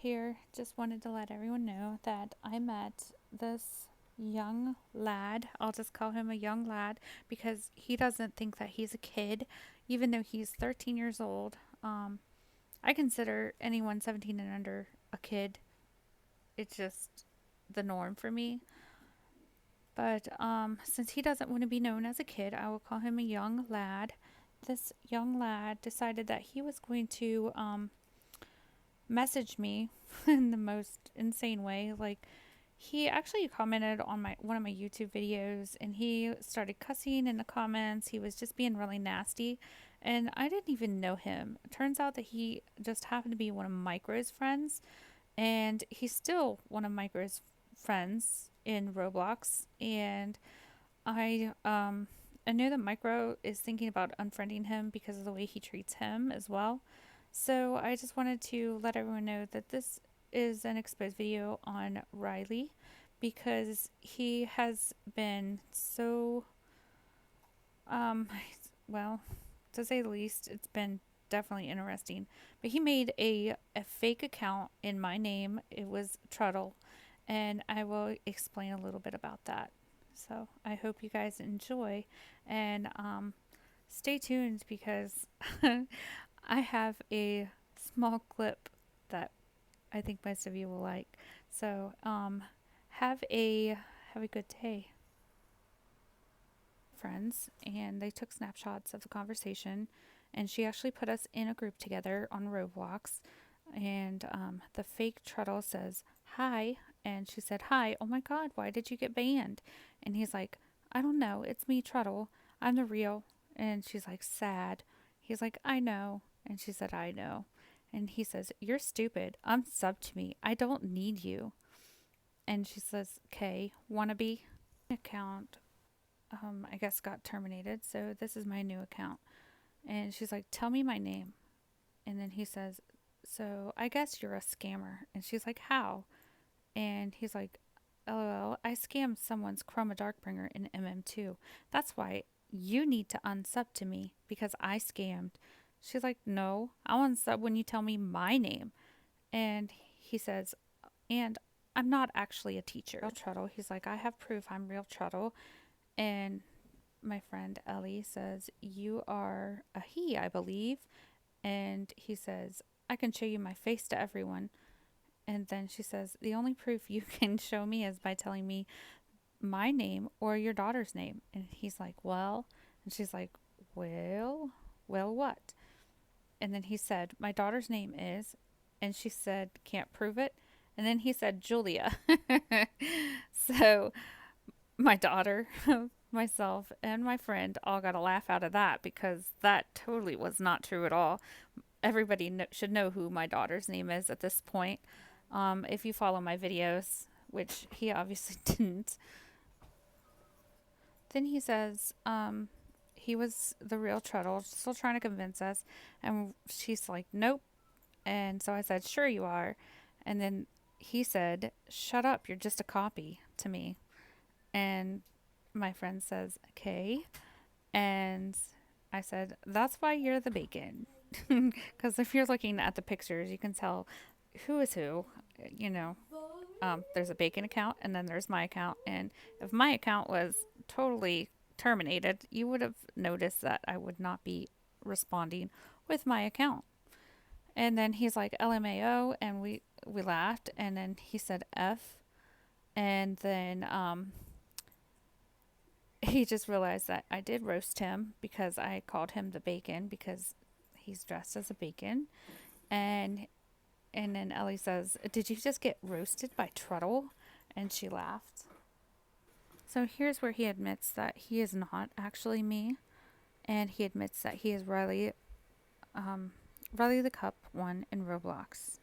here. Just wanted to let everyone know that I met this young lad. I'll just call him a young lad because he doesn't think that he's a kid, even though he's 13 years old. I consider anyone 17 and under a kid. It's just the norm for me. But since he doesn't want to be known as a kid, I will call him a young lad. This young lad decided that he was going to message me in the most insane way. Like, he actually commented on my one of my YouTube videos and he started cussing in the comments. He was just being really nasty and I didn't even know him. It turns out that he just happened to be one of Micro's friends and he's still one of Micro's friends in Roblox. And I know that Micro is thinking about unfriending him because of the way he treats him as well. So I just wanted to let everyone know that this is an exposed video on Riley because he has been so, um, well, to say the least, it's been definitely interesting. But he made a fake account in my name. It was Truddle, and I will explain a little bit about that. So I hope you guys enjoy and stay tuned because I have a small clip that I think most of you will like. So have a good day, friends. And they took snapshots of the conversation, and she actually put us in a group together on Roblox. And the fake Truddle says hi, and she said hi. Oh my God, why did you get banned? And he's like, I don't know. It's me, Truddle. I'm the real. And she's like, sad. He's like, I know. And she said, I know. And he says, you're stupid. Unsub to me. I don't need you. And she says, okay, wannabe. Account, I guess, got terminated. So this is my new account. And she's like, tell me my name. And then he says, so I guess you're a scammer. And she's like, how? And he's like, LOL, I scammed someone's Chroma Darkbringer in MM2. That's why you need to unsub to me because I scammed. She's like, no, I'll unsub when you tell me my name. And he says, and I'm not actually a teacher. Real Truddle. He's like, I have proof I'm real Truddle. And my friend Ellie says, you are a he, I believe. And he says, I can show you my face to everyone. And then she says, the only proof you can show me is by telling me my name or your daughter's name. And he's like, well, and she's like, well, what? And then he said, my daughter's name is, and she said, can't prove it. And then he said, Julia. So my daughter, myself, and my friend all got a laugh out of that because that totally was not true at all. Everybody should know who my daughter's name is at this point. If you follow my videos, which he obviously didn't. Then he says he was the real Truddle, still trying to convince us. And she's like, nope. And so I said, sure you are. And then he said, shut up, you're just a copy to me. And my friend says, okay. And I said, that's why you're the bacon. Because if you're looking at the pictures, you can tell who is who. You know, there's a bacon account and then there's my account. And if my account was totally terminated, you would have noticed that I would not be responding with my account. And then he's like, LMAO. And we laughed. And then he said F. And then he just realized that I did roast him because I called him the bacon because he's dressed as a bacon. And then Ellie says, did you just get roasted by Truddle? And she laughed. So here's where he admits that he is not actually me. And he admits that he is Riley the Cup one in Roblox.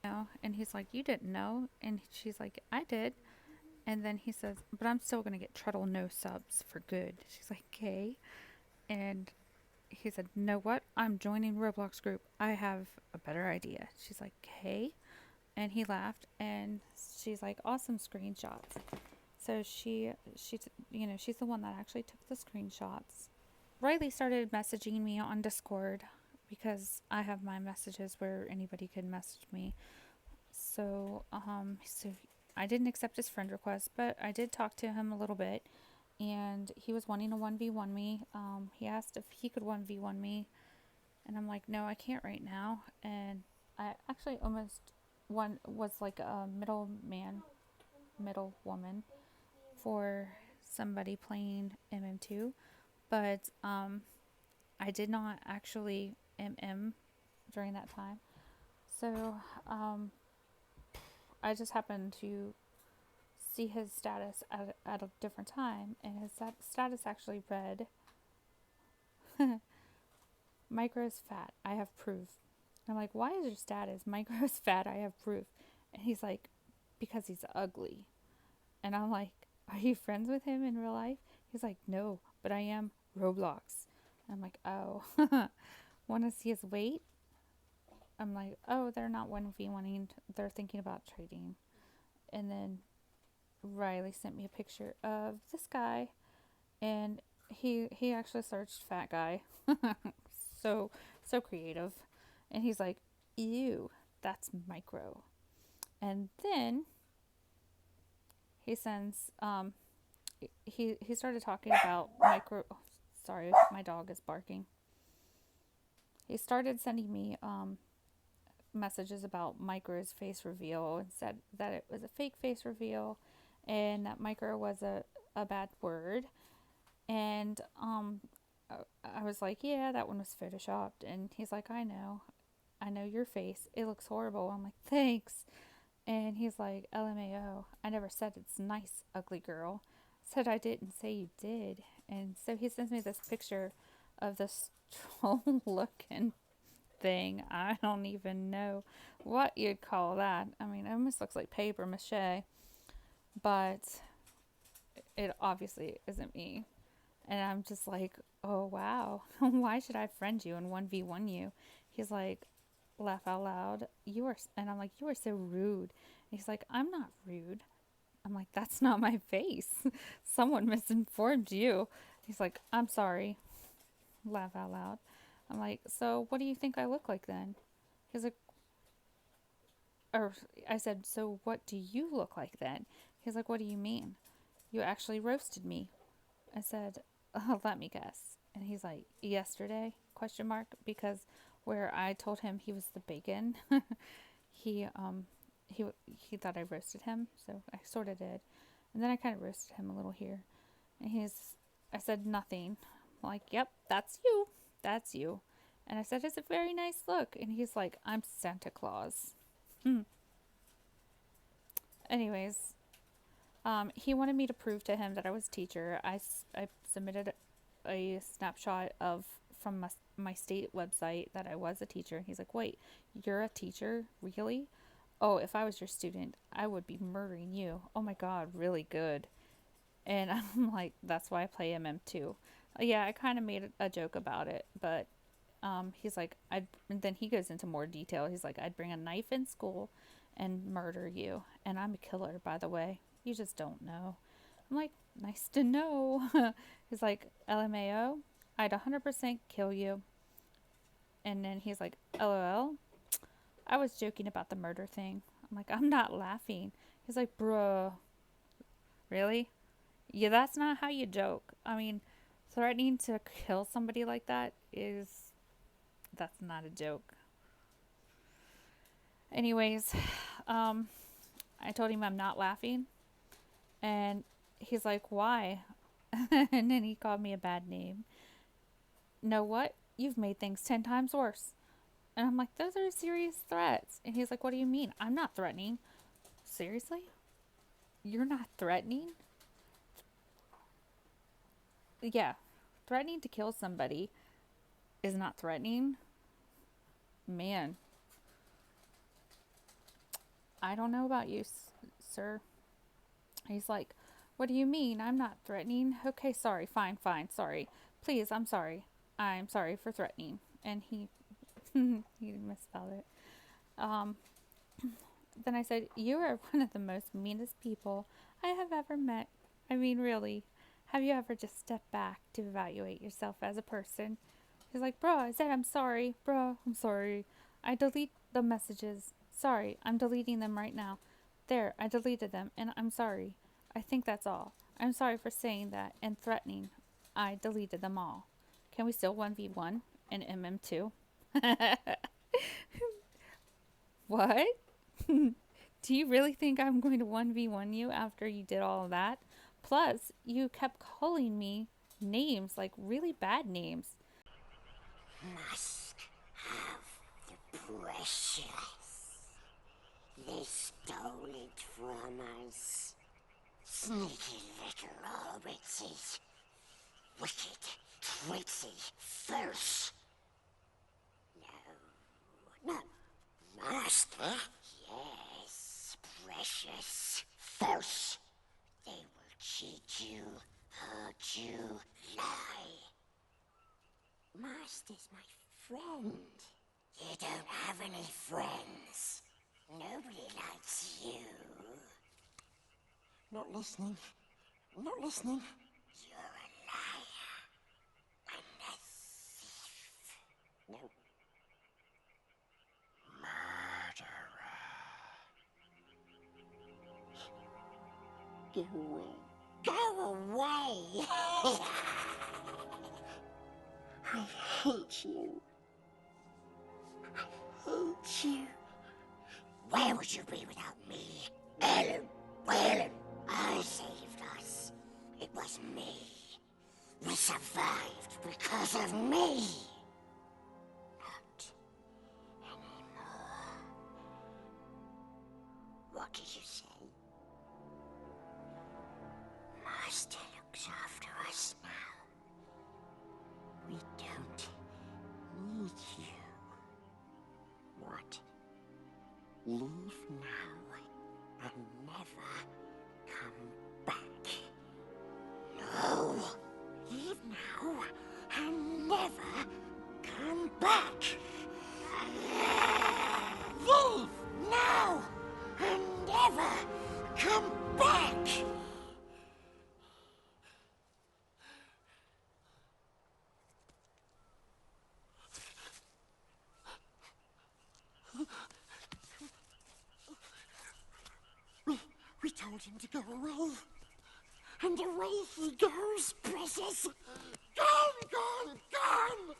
And he's like, you didn't know? And she's like, I did. And then he says, but I'm still going to get Truddle no subs for good. She's like, okay. And he said, know what? I'm joining Roblox group. I have a better idea. She's like, okay. And he laughed. And she's like, awesome screenshots. So she's the one that actually took the screenshots. Riley started messaging me on Discord because I have my messages where anybody could message me. So I didn't accept his friend request, but I did talk to him a little bit, and he was wanting to 1v1 me. He asked if he could 1v1 me, and I'm like, no, I can't right now. And I actually almost was like a middle woman for somebody playing MM2, but I did not actually MM during that time. So I just happened to see his status at a different time, and his status actually read, Micro's fat, I have proof. And I'm like, why is your status Micro's fat, I have proof? And he's like, because he's ugly. And I'm like, are you friends with him in real life? He's like, no, but I am Roblox. And I'm like, oh. Want to see his weight? I'm like, oh, they're not 1v1ing, they're thinking about trading. And then Riley sent me a picture of this guy, and he actually searched fat guy. So creative. And he's like, ew, that's Micro. And then he sends he started talking about Micro. Oh, sorry, my dog is barking. He started sending me messages about Micro's face reveal, and said that it was a fake face reveal, and that Micro was a bad word. And I was like, yeah, that one was photoshopped. And he's like, I know your face, it looks horrible. I'm like, thanks. And he's like, LMAO, I never said it's nice, ugly girl. Said I didn't say you did. And so he sends me this picture of this troll looking thing. I don't even know what you'd call that. I mean, it almost looks like paper mache, but it obviously isn't me. And I'm just like, oh wow, why should I friend you and 1v1 you? He's like, laugh out loud. And I'm like, you are so rude. And he's like, I'm not rude. I'm like, that's not my face. Someone misinformed you. He's like, I'm sorry. Laugh out loud. I'm like, so what do you think I look like then? He's like, or I said, so what do you look like then? He's like, what do you mean? You actually roasted me. I said, let me guess. And he's like, yesterday? Question mark. Because where I told him he was the bacon, he he thought I roasted him, so I sort of did. And then I kind of roasted him a little here. And I said nothing. I'm like, yep, that's you. That's you. And I said, it's a very nice look. And he's like, I'm Santa Claus. Anyways, he wanted me to prove to him that I was a teacher. I submitted a snapshot from my state website that I was a teacher. He's like, wait, you're a teacher? Really? Oh, if I was your student, I would be murdering you. Oh my god, really good. And I'm like, that's why I play MM2. Yeah, I kind of made a joke about it, but he's like, and then he goes into more detail. He's like, I'd bring a knife in school and murder you. And I'm a killer, by the way. You just don't know. I'm like, nice to know. He's like, LMAO, I'd 100% kill you. And then he's like, LOL, I was joking about the murder thing. I'm like, I'm not laughing. He's like, bruh, really? Yeah, that's not how you joke. I mean, threatening to kill somebody like that's not a joke. Anyways, I told him I'm not laughing. And he's like, why? And then he called me a bad name. Know what? You've made things 10 times worse. And I'm like, those are serious threats. And he's like, what do you mean? I'm not threatening. Seriously? You're not threatening? Yeah. Threatening to kill somebody is not threatening. Man. I don't know about you, sir. He's like, what do you mean? I'm not threatening. Okay, sorry. Fine, sorry. Please, I'm sorry. I'm sorry for threatening. And he he misspelled it. Then I said, you are one of the most meanest people I have ever met. I mean, really. Have you ever just stepped back to evaluate yourself as a person? He's like, bro, I said I'm sorry. Bro, I'm sorry. I delete the messages. Sorry, I'm deleting them right now. There, I deleted them, and I'm sorry. I think that's all. I'm sorry for saying that and threatening. I deleted them all. Can we still 1v1 and MM2? What? Do you really think I'm going to 1v1 you after you did all of that? Plus, you kept calling me names, like really bad names. Must have the precious. They stole it from us. Sneaky little orbities. Wicked, tricksy, false. No, master. Yes, precious, false. They will cheat you, hurt you, lie. Master's my friend. You don't have any friends. Nobody likes you. Not listening. Not listening. You're a liar. And a thief. No. Murderer. Go away. Go away! I hate you. I hate you. Where would you be without me? Ellen, Ellen, I saved us. It was me. We survived because of me. Not anymore. What did you say? Master looks after us now. We don't need you. What? Leave now and never come back. No! Leave now and never come back! Leave now and never come back! We told him to go away. And away he goes, precious. Gone, gone, gone!